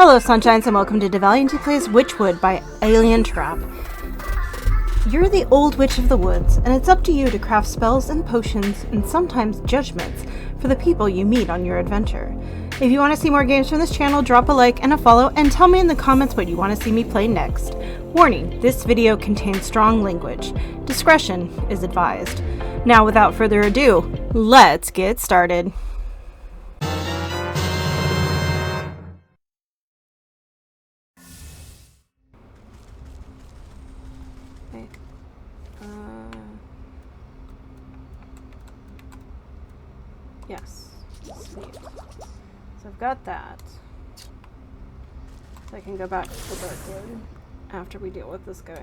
Hello, Sunshines, and welcome to deValiante Plays Wytchwood by Alien Trap. You're the old witch of the woods, and it's up to you to craft spells and potions, and sometimes judgments, for the people you meet on your adventure. If you want to see more games from this channel, drop a like and a follow, and tell me in the comments what you want to see me play next. Warning, this video contains strong language. Discretion is advised. Now, without further ado, let's get started. Yes. Sweet. So I've got that. So I can go back to the Wytchwood after we deal with this guy.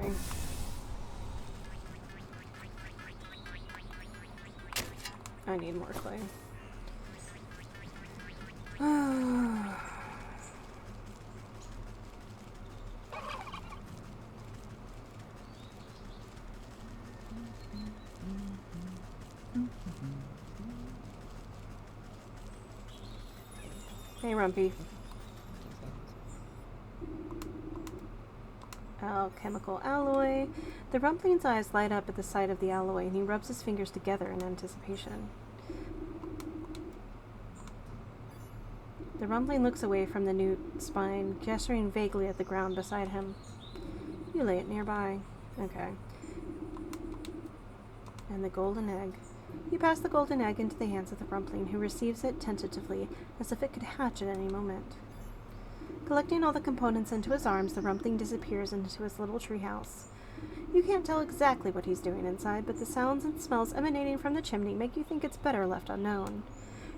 I need more clay. Hey, Rumpy. Alchemical alloy. The Rumpling's eyes light up at the sight of the alloy, and he rubs his fingers together in anticipation. The Rumpling looks away from the newt spine, gesturing vaguely at the ground beside him. You lay it nearby. Okay. And the golden egg. You pass the golden egg into the hands of the Rumpling, who receives it tentatively, as if it could hatch at any moment. Collecting all the components into his arms, the Rumpling disappears into his little treehouse. You can't tell exactly what he's doing inside, but the sounds and smells emanating from the chimney make you think it's better left unknown.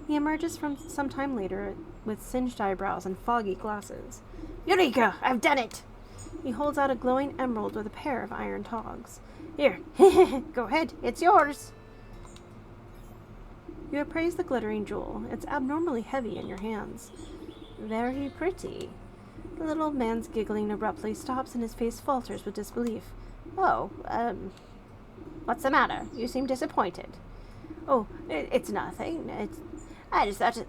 He emerges from some time later with singed eyebrows and foggy glasses. Eureka! I've done it! He holds out a glowing emerald with a pair of iron tongs. Here, go ahead, it's yours! You appraise the glittering jewel. It's abnormally heavy in your hands. Very pretty. The little man's giggling abruptly stops and his face falters with disbelief. Oh, what's the matter? You seem disappointed. Oh, it's nothing. I just thought,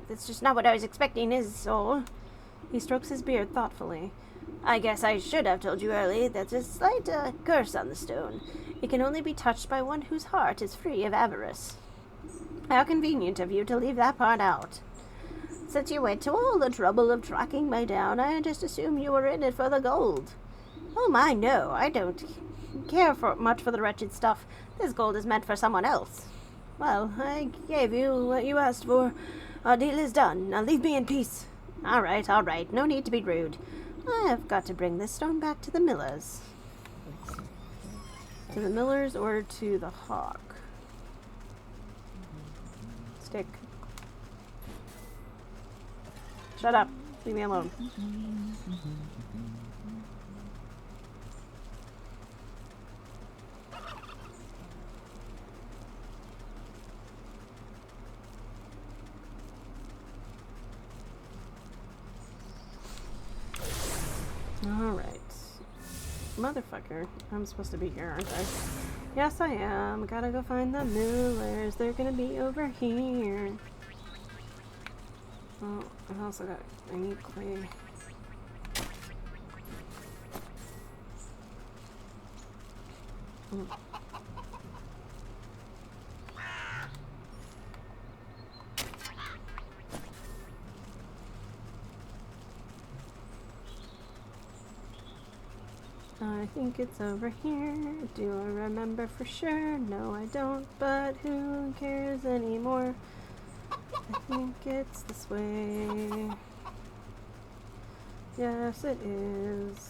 it's just not what I was expecting, is all. He strokes his beard thoughtfully. I guess I should have told you earlier that there's a slight curse on the stone. It can only be touched by one whose heart is free of avarice. How convenient of you to leave that part out. Since you went to all the trouble of tracking me down, I just assumed you were in it for the gold. Oh my, no, I don't care much for the wretched stuff. This gold is meant for someone else. Well, I gave you what you asked for. Our deal is done. Now leave me in peace. All right. No need to be rude. I've got to bring this stone back to the millers. To the millers or to the hawk? Stick. Shut up. Leave me alone. Alright. Motherfucker. I'm supposed to be here, aren't I? Yes, I am. Gotta go find the millers. They're gonna be over here. Oh, I need clay. I think it's over here. Do I remember for sure? No, I don't, but who cares anymore? I think it's this way. Yes, it is.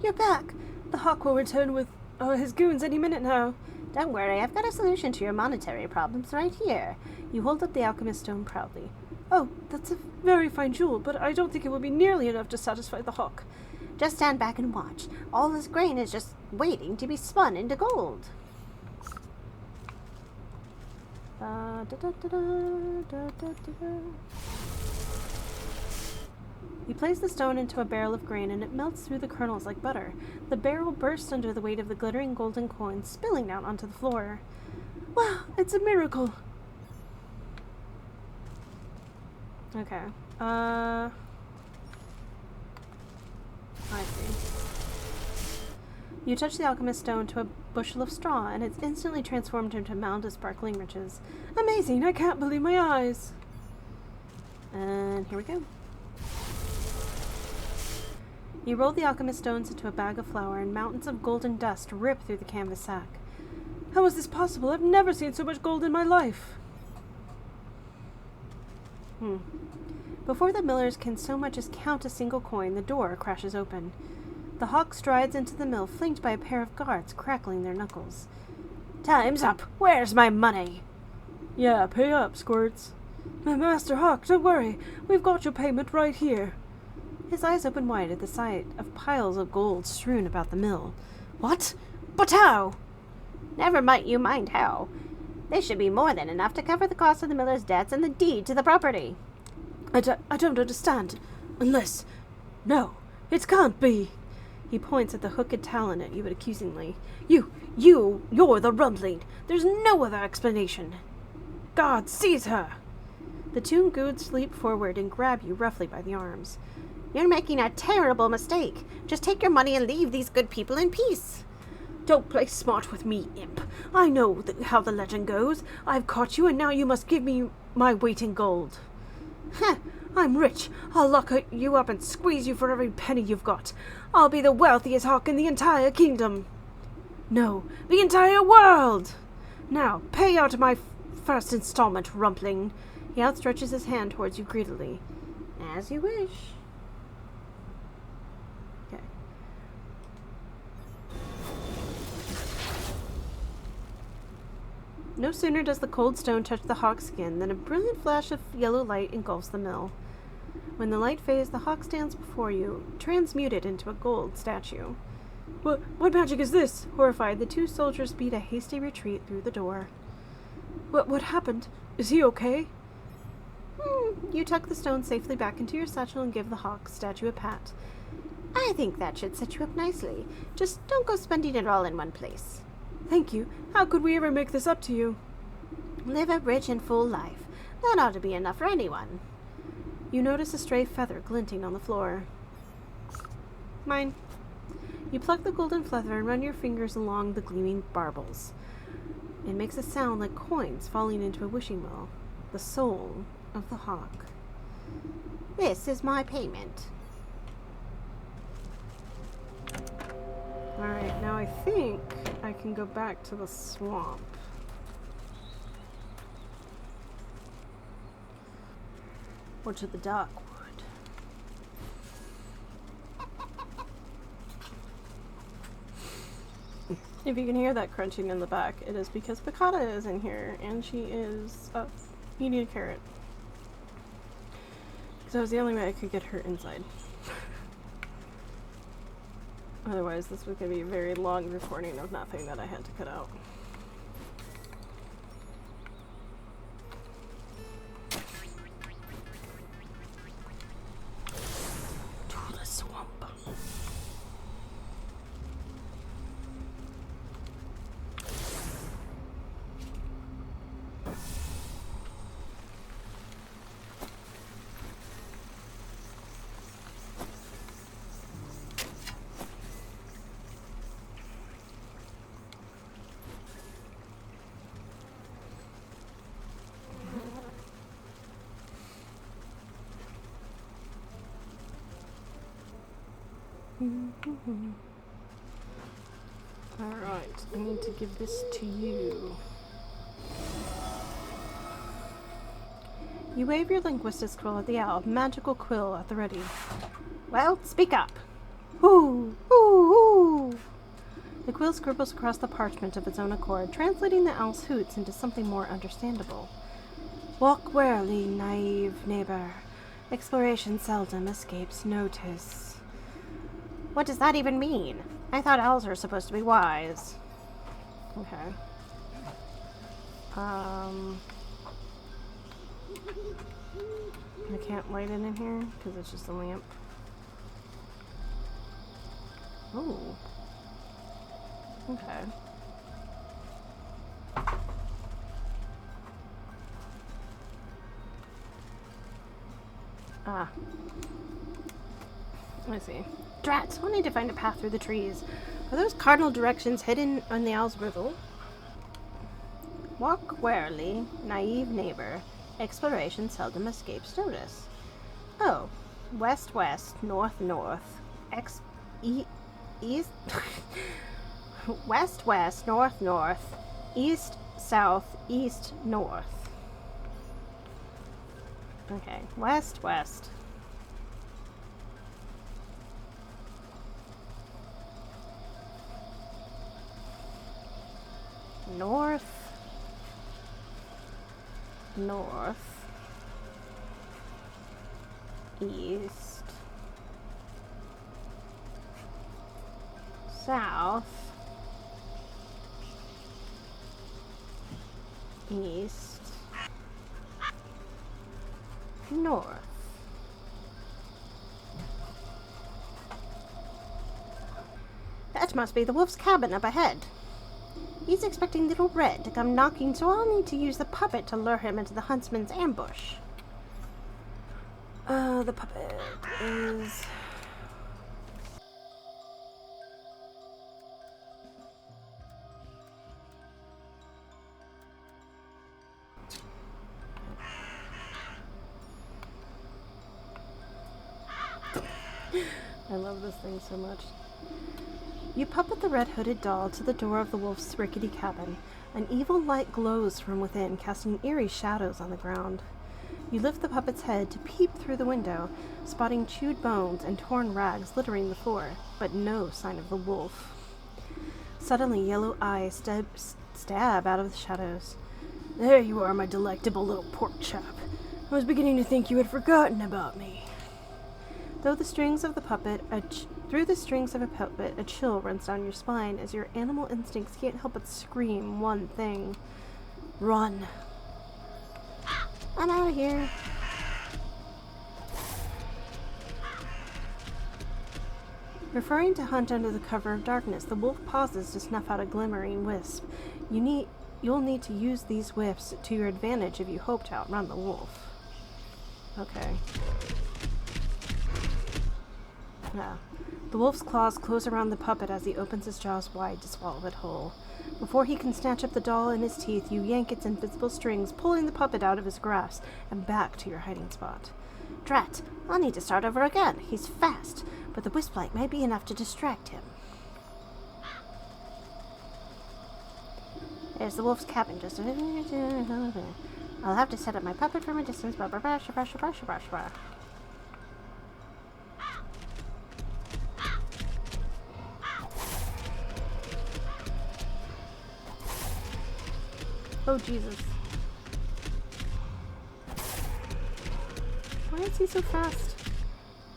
You're back! The hawk will return with his goons any minute now. Don't worry, I've got a solution to your monetary problems right here. You hold up the alchemist stone proudly. Oh, that's a very fine jewel, but I don't think it will be nearly enough to satisfy the hawk. Just stand back and watch. All this grain is just waiting to be spun into gold. You place the stone into a barrel of grain, and it melts through the kernels like butter. The barrel bursts under the weight of the glittering golden coin, spilling down onto the floor. Wow, it's a miracle! Okay. I see. You touch the alchemist stone to a bushel of straw, and it's instantly transformed into a mound of sparkling riches. Amazing! I can't believe my eyes! And here we go. You roll the alchemist stones into a bag of flour, and mountains of golden dust rip through the canvas sack. How is this possible? I've never seen so much gold in my life! Before the millers can so much as count a single coin, the door crashes open. The hawk strides into the mill, flanked by a pair of guards crackling their knuckles. Time's up! Where's my money? Yeah, pay up, Squirts. Master Hawk, don't worry. We've got your payment right here. His eyes open wide at the sight of piles of gold strewn about the mill. What? But how? Never might you mind how. They should be more than enough to cover the cost of the miller's debts and the deed to the property. I don't understand. Unless... No, it can't be. He points at the hooked talon at you accusingly. You're the rumbling. There's no other explanation. God, seize her! The two goons leap forward and grab you roughly by the arms. You're making a terrible mistake. Just take your money and leave these good people in peace. Don't play smart with me, imp. I know how the legend goes. I've caught you, and now you must give me my weight in gold. Heh, I'm rich. I'll lock you up and squeeze you for every penny you've got. I'll be the wealthiest hawk in the entire kingdom. No, the entire world! Now, pay out my first installment, rumpling. He outstretches his hand towards you greedily. As you wish. Okay. No sooner does the cold stone touch the hawk's skin than a brilliant flash of yellow light engulfs the mill. When the light fades, the hawk stands before you, transmuted into a gold statue. What magic is this? Horrified, the two soldiers beat a hasty retreat through the door. What happened? Is he okay? You tuck the stone safely back into your satchel and give the hawk statue a pat. I think that should set you up nicely. Just don't go spending it all in one place. Thank you. How could we ever make this up to you? Live a rich and full life. That ought to be enough for anyone. You notice a stray feather glinting on the floor. Mine. You pluck the golden feather and run your fingers along the gleaming barbels. It makes a sound like coins falling into a wishing well. The soul of the hawk. This is my payment. Alright, now I think I can go back to the swamp. Or to the dark wood. If you can hear that crunching in the back, it is because Piccata is in here, and she is eating a carrot. Because that was the only way I could get her inside. Otherwise, this was going to be a very long recording of nothing that I had to cut out. To the swamp. Alright, I need to give this to you. You wave your linguistics quill at the owl, magical quill at the ready. Well, speak up. Ooh, ooh, ooh. The quill scribbles across the parchment of its own accord, translating the owl's hoots into something more understandable. Walk warily, naive neighbor. Exploration seldom escapes notice. What does that even mean? I thought owls are supposed to be wise. Okay. I can't light it in here because it's just a lamp. Oh. Okay. Ah. I see. Drats! We'll need to find a path through the trees. Are those cardinal directions hidden on the owl's riddle? Walk warily, naive neighbor. Exploration seldom escapes notice. Oh. West-west, north-north. East... West-west, north-north. East-south, east-north. Okay. West-west. North, east, south, east, north. That must be the wolf's cabin up ahead. He's expecting Little Red to come knocking, so I'll need to use the puppet to lure him into the huntsman's ambush. The puppet is... I love this thing so much. You puppet the red-hooded doll to the door of the wolf's rickety cabin. An evil light glows from within, casting eerie shadows on the ground. You lift the puppet's head to peep through the window, spotting chewed bones and torn rags littering the floor, but no sign of the wolf. Suddenly, yellow eyes stab out of the shadows. There you are, my delectable little pork chop. I was beginning to think you had forgotten about me. Through the strings of a puppet, a chill runs down your spine as your animal instincts can't help but scream one thing. Run. I'm out of here. Preferring to hunt under the cover of darkness, the wolf pauses to snuff out a glimmering wisp. You'll need to use these whiffs to your advantage if you hope to outrun the wolf. Okay. Yeah. The wolf's claws close around the puppet as he opens his jaws wide to swallow it whole. Before he can snatch up the doll in his teeth, you yank its invisible strings, pulling the puppet out of his grasp and back to your hiding spot. Drat! I'll need to start over again. He's fast, but the wisp light may be enough to distract him. There's the wolf's cabin. Just I'll have to set up my puppet from a distance. Oh, Jesus. Why is he so fast?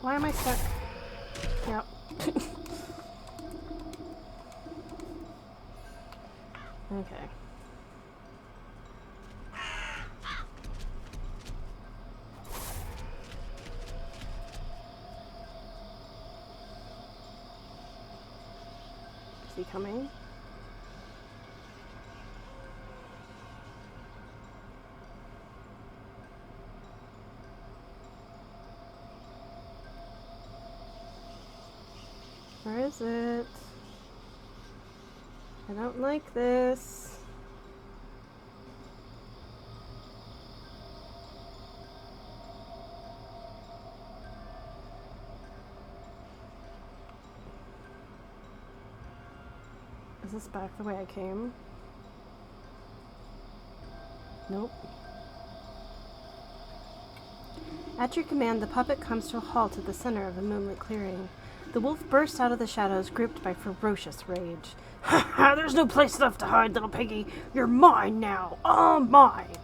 Why am I stuck? Yep. Okay. Is he coming? Where is it? I don't like this. Is this back the way I came? Nope. At your command, the puppet comes to a halt at the center of a moonlit clearing. The wolf bursts out of the shadows, gripped by ferocious rage. Ha ha! There's no place left to hide, little piggy. You're mine now. All mine.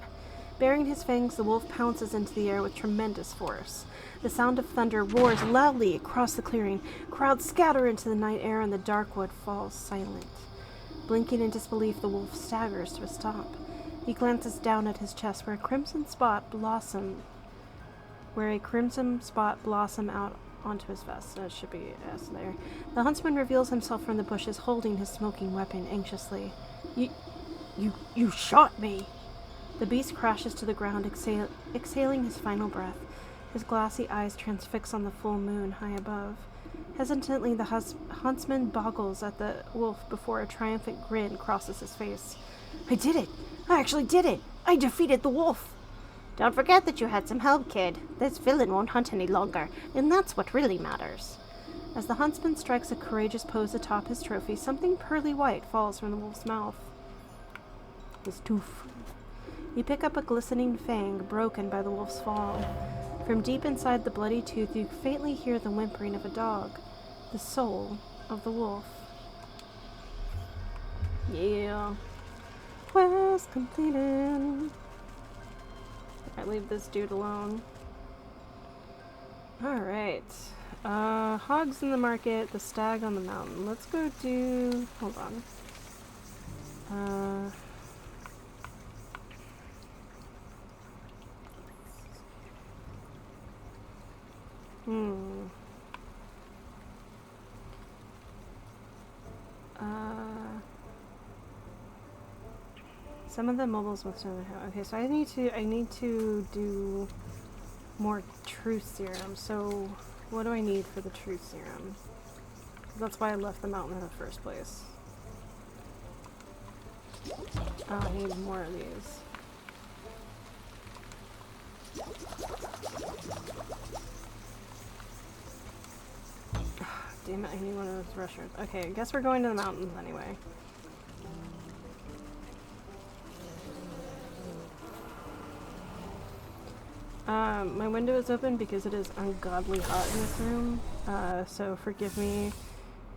Baring his fangs, the wolf pounces into the air with tremendous force. The sound of thunder roars loudly across the clearing. Crowds scatter into the night air, and the dark wood falls silent. Blinking in disbelief, the wolf staggers to a stop. He glances down at his chest, where a crimson spot blossomed where a crimson spot blossomed out onto his vest. That should be S there. The huntsman reveals himself from the bushes, holding his smoking weapon anxiously. You shot me! The beast crashes to the ground, exhaling his final breath. His glassy eyes transfix on the full moon high above. Hesitantly, the huntsman boggles at the wolf before a triumphant grin crosses his face. I did it! I actually did it! I defeated the wolf! Don't forget that you had some help, kid. This villain won't hunt any longer, and that's what really matters. As the huntsman strikes a courageous pose atop his trophy, something pearly white falls from the wolf's mouth. His tooth. You pick up a glistening fang, broken by the wolf's fall. From deep inside the bloody tooth, you faintly hear the whimpering of a dog, the soul of the wolf. Yeah. Quest completed. I leave this dude alone. Alright. Hogs in the market, the stag on the mountain. Let's go do... Hold on. Some of the mobiles with some of the... Okay, so I need to do more truth serum. So what do I need for the truth serum? That's why I left the mountain in the first place. Oh, I need more of these. Damn it, I need one of those restaurants. Okay, I guess we're going to the mountains anyway. My window is open because it is ungodly hot in this room, so forgive me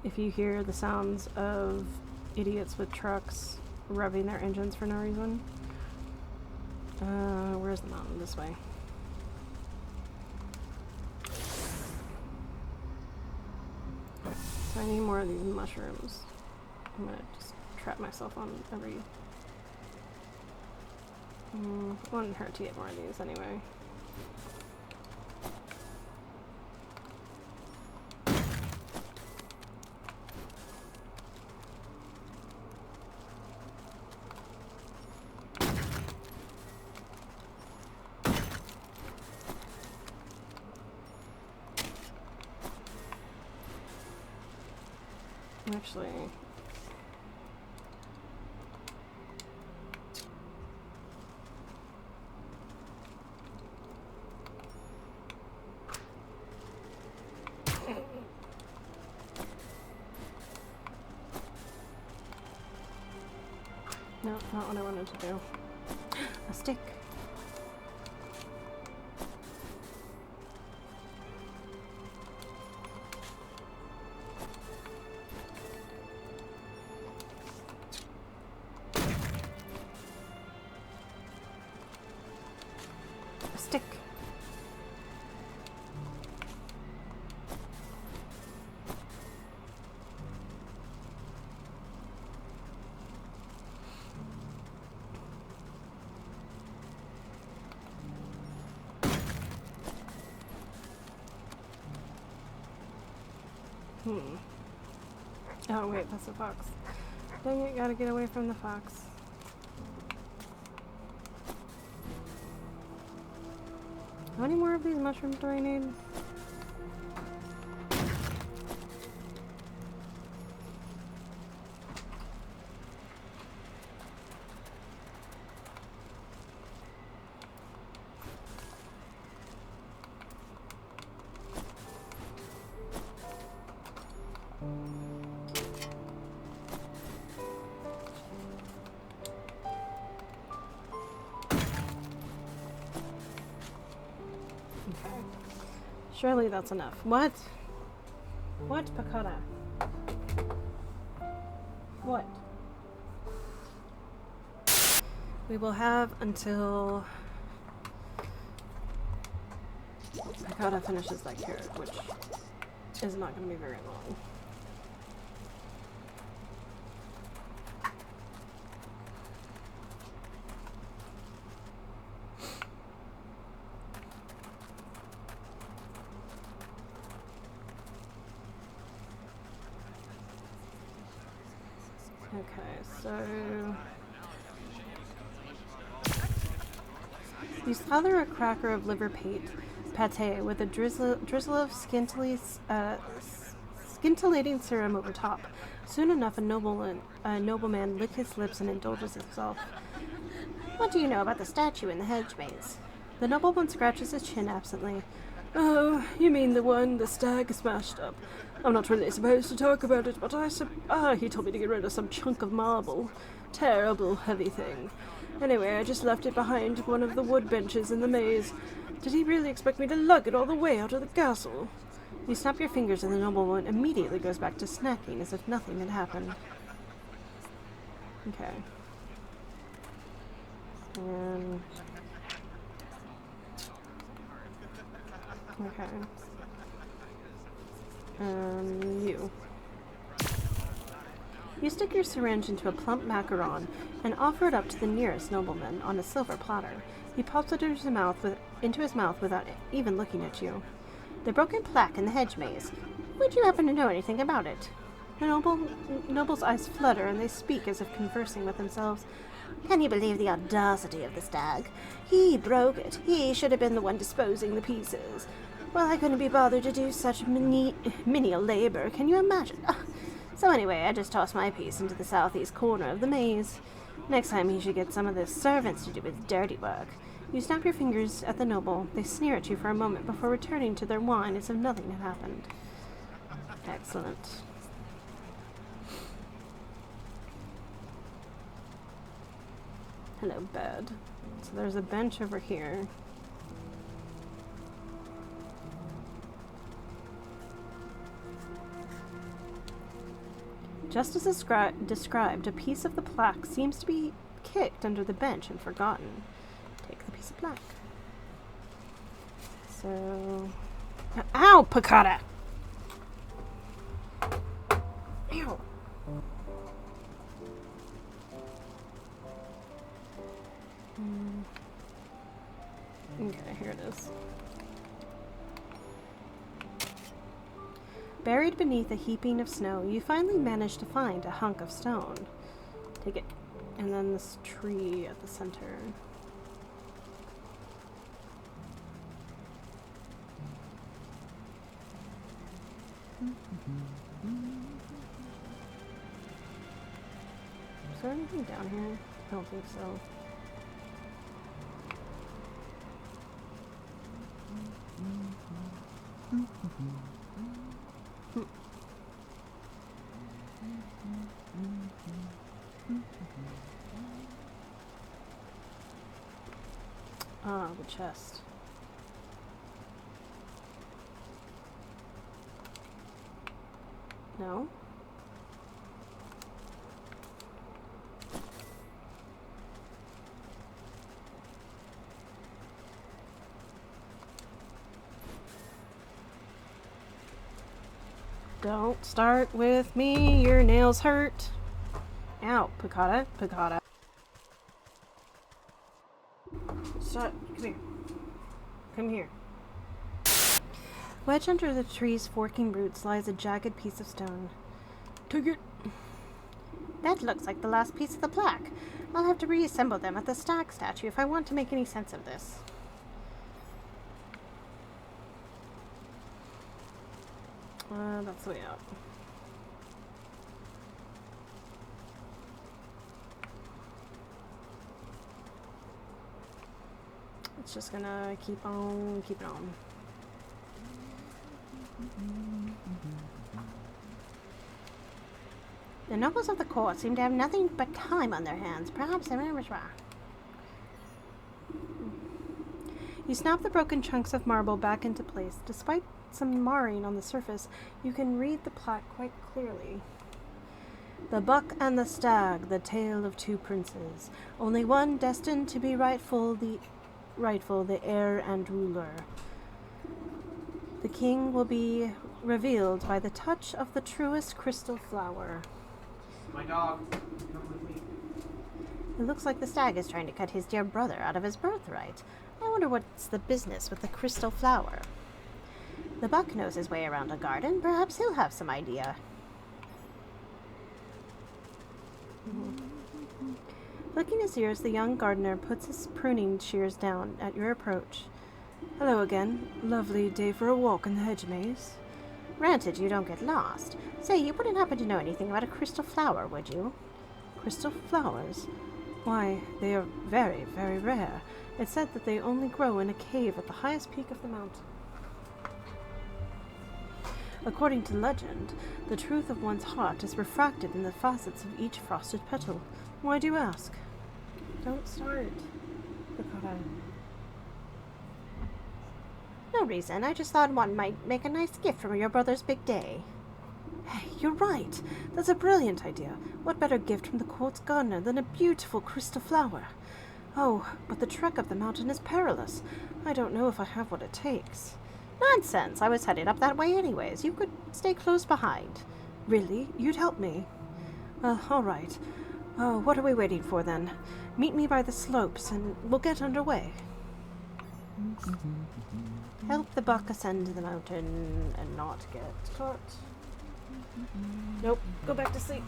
if you hear the sounds of idiots with trucks revving their engines for no reason. Where's the mountain? This way. So I need more of these mushrooms. I'm gonna just trap myself on every... wouldn't hurt to get more of these anyway. Actually... No, not what I wanted to do. A stick. A stick. Oh wait, that's a fox. Dang it, gotta get away from the fox. How many more of these mushrooms do I need? Surely that's enough. What? What, Pakota? What? We will have until Pakota finishes that carrot, which is not going to be very long. Okay, so... You slather a cracker of liver pate with a drizzle of scintillating serum over top. Soon enough, a nobleman licks his lips and indulges himself. What do you know about the statue in the hedge maze? The nobleman scratches his chin absently. Oh, you mean the one the stag smashed up. I'm not really supposed to talk about it, but he told me to get rid of some chunk of marble. Terrible, heavy thing. Anyway, I just left it behind one of the wood benches in the maze. Did he really expect me to lug it all the way out of the castle? You snap your fingers and the nobleman immediately goes back to snacking as if nothing had happened. Okay. And... Okay. You. You stick your syringe into a plump macaron and offer it up to the nearest nobleman on a silver platter. He pops it into his mouth without even looking at you. The broken plaque in the hedge maze. Would you happen to know anything about it? The noble's eyes flutter and they speak as if conversing with themselves. Can you believe the audacity of the stag? He broke it. He should have been the one disposing the pieces. Well, I couldn't be bothered to do such menial labor. Can you imagine? So anyway, I just tossed my piece into the southeast corner of the maze. Next time he should get some of the servants to do his dirty work. You snap your fingers at the noble. They sneer at you for a moment before returning to their wine as if nothing had happened. Excellent. Hello, bed. So there's a bench over here. Just as described, a piece of the plaque seems to be kicked under the bench and forgotten. Take the piece of plaque. So... Ow, Piccata! Ow! Okay, here it is. Buried beneath a heaping of snow, you finally manage to find a hunk of stone. Take it. And then this tree at the center. Is there anything down here? I don't think so. Ah, the chest. No? Don't start with me, your nails hurt. Ow, Piccata, Piccata. Stop, come here. Come here. Wedged under the tree's forking roots lies a jagged piece of stone. Take it. That looks like the last piece of the plaque. I'll have to reassemble them at the stag statue if I want to make any sense of this. That's the way out. It's just gonna keep on keeping on. The nobles of the court seem to have nothing but time on their hands. Perhaps everyone's wrong. You snap the broken chunks of marble back into place. Despite some marring on the surface, you can read the plaque quite clearly. The buck and the stag, the tale of two princes. Only one destined to be rightful, the heir and ruler. The king will be revealed by the touch of the truest crystal flower. My dog, come with me. It looks like the stag is trying to cut his dear brother out of his birthright. I wonder what's the business with the crystal flower. The buck knows his way around a garden. Perhaps he'll have some idea. Flicking his ears, the young gardener puts his pruning shears down at your approach. Hello again. Lovely day for a walk in the hedge maze. Granted, you don't get lost. Say, you wouldn't happen to know anything about a crystal flower, would you? Crystal flowers? Why, they are very, very rare. It's said that they only grow in a cave at the highest peak of the mountain. According to legend, the truth of one's heart is refracted in the facets of each frosted petal. Why do you ask? Don't start. No reason. I just thought one might make a nice gift for your brother's big day. Hey, you're right. That's a brilliant idea. What better gift from the court's gardener than a beautiful crystal flower? Oh, but the trek up the mountain is perilous. I don't know if I have what it takes. Nonsense. I was headed up that way anyways. You could stay close behind. Really? You'd help me? Well, all right. Oh, what are we waiting for then? Meet me by the slopes and we'll get underway. Help the buck ascend the mountain and not get caught. Nope, go back to sleep.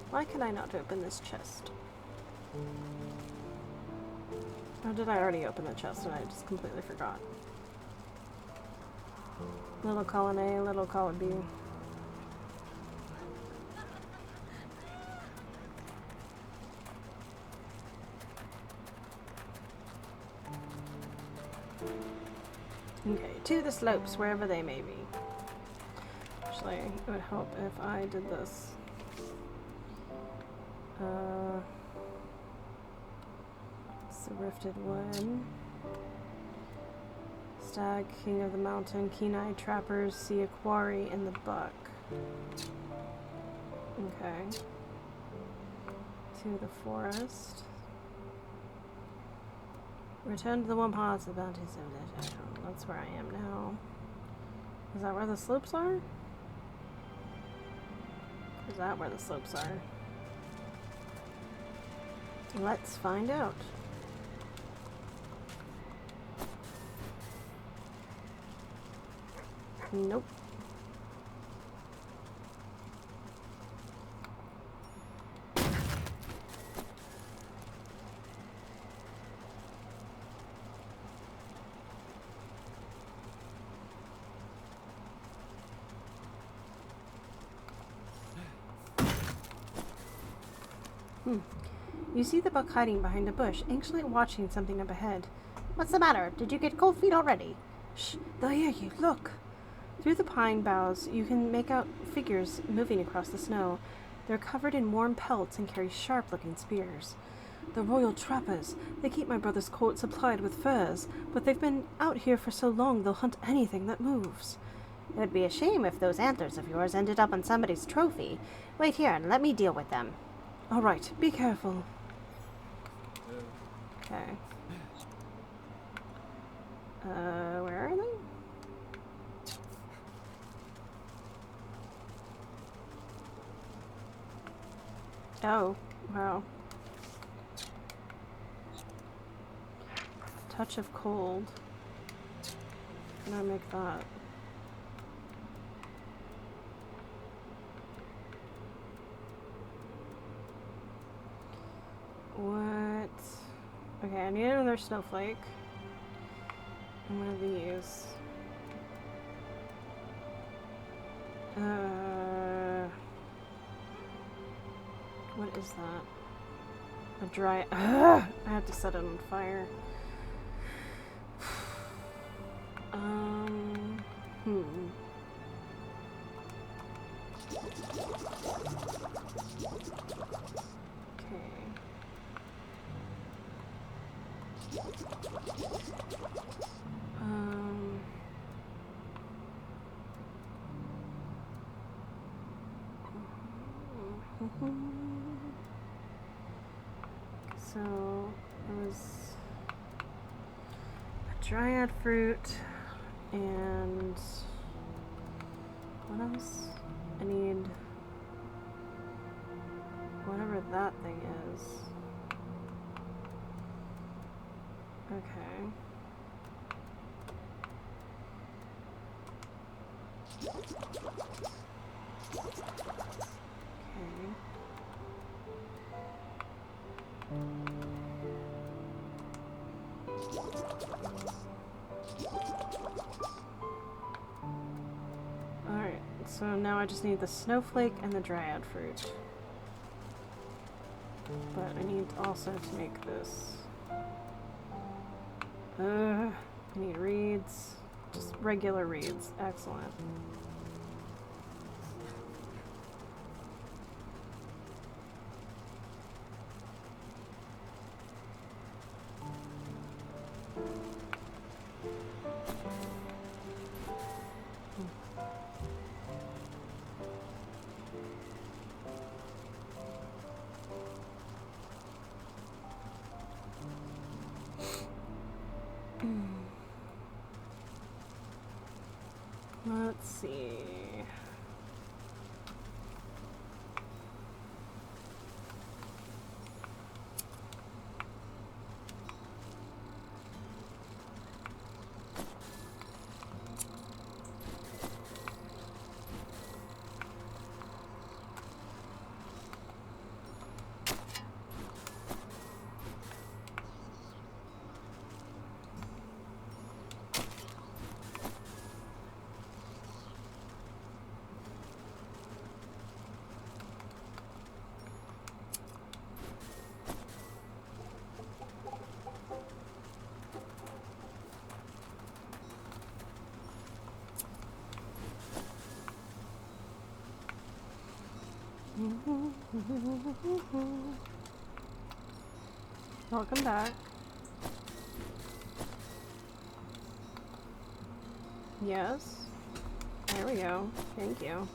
Why can I not open this chest? Or did I already open the chest and I just completely forgot? Little column A, little column B. Okay, to the slopes, wherever they may be. Actually, it would help if I did this. It's the Rifted Wood. Stag, King of the Mountain, Keen-eyed Trappers, see a quarry in the buck. Okay. To the forest. Return to the one path of bounty civilization. That's where I am now. Is that where the slopes are? Is that where the slopes are? Let's find out. Nope. You see the buck hiding behind a bush, anxiously watching something up ahead. What's the matter? Did you get cold feet already? Shh, they'll hear you. Look. Through the pine boughs, you can make out figures moving across the snow. They're covered in warm pelts and carry sharp-looking spears. The royal trappers. They keep my brother's court supplied with furs, but they've been out here for so long they'll hunt anything that moves. It would be a shame if those antlers of yours ended up on somebody's trophy. Wait here and let me deal with them. All right, be careful. Okay. Where are they? Oh, wow. Touch of cold. Can I make that? What? Okay, I need another snowflake. And one of these. What is that? A dry... I have to set it on fire. So, it was a dryad fruit, and what else? I need whatever that thing is. Okay. Alright, so now I just need the snowflake and the dryad fruit. But I need also to make this. I need reeds. Just regular reeds. Excellent. Let's see. Welcome back. Yes. There we go. Thank you.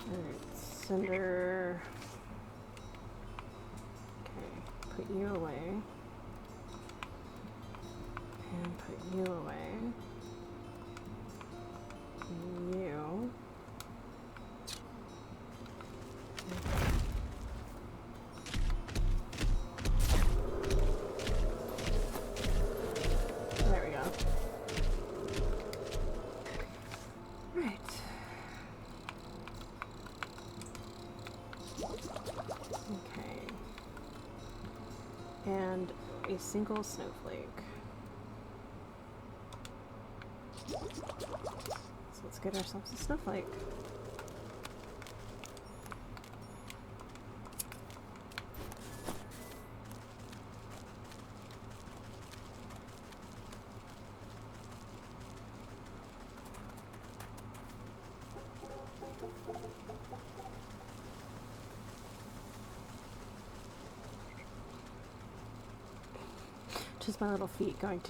Alright, cinder. Okay, put you away. And put you away. You. There we go. Right. Okay. And a single snowflake. So let's get ourselves a snowflake. Just my little feet going.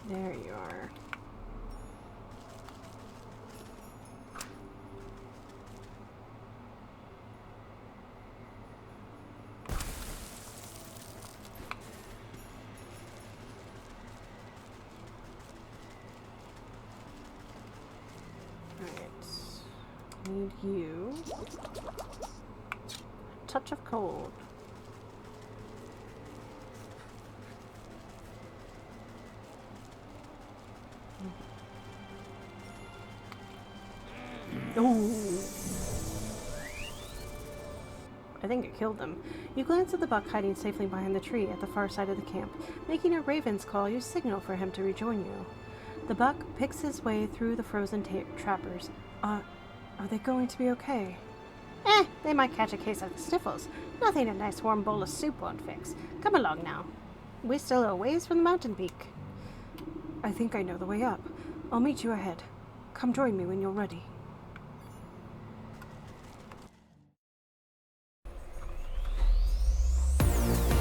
There you are. Alright. Need you. Touch of cold. Ooh. I think it killed him. You glance at the buck hiding safely behind the tree at the far side of the camp. Making a raven's call, you signal for him to rejoin you. The buck picks his way through the frozen trappers. Are they going to be okay? They might catch a case of the sniffles. Nothing a nice warm bowl of soup won't fix. Come along now. We're still a ways from the mountain peak. I think I know the way up. I'll meet you ahead. Come join me when you're ready.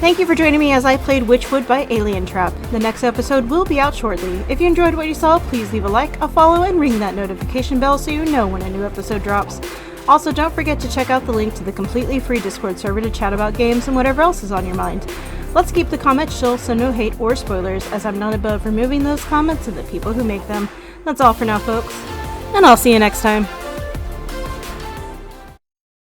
Thank you for joining me as I played Wytchwood by Alien Trap. The next episode will be out shortly. If you enjoyed what you saw, please leave a like, a follow, and ring that notification bell so you know when a new episode drops. Also, don't forget to check out the link to the completely free Discord server to chat about games and whatever else is on your mind. Let's keep the comments chill so no hate or spoilers, as I'm not above removing those comments and the people who make them. That's all for now, folks, and I'll see you next time.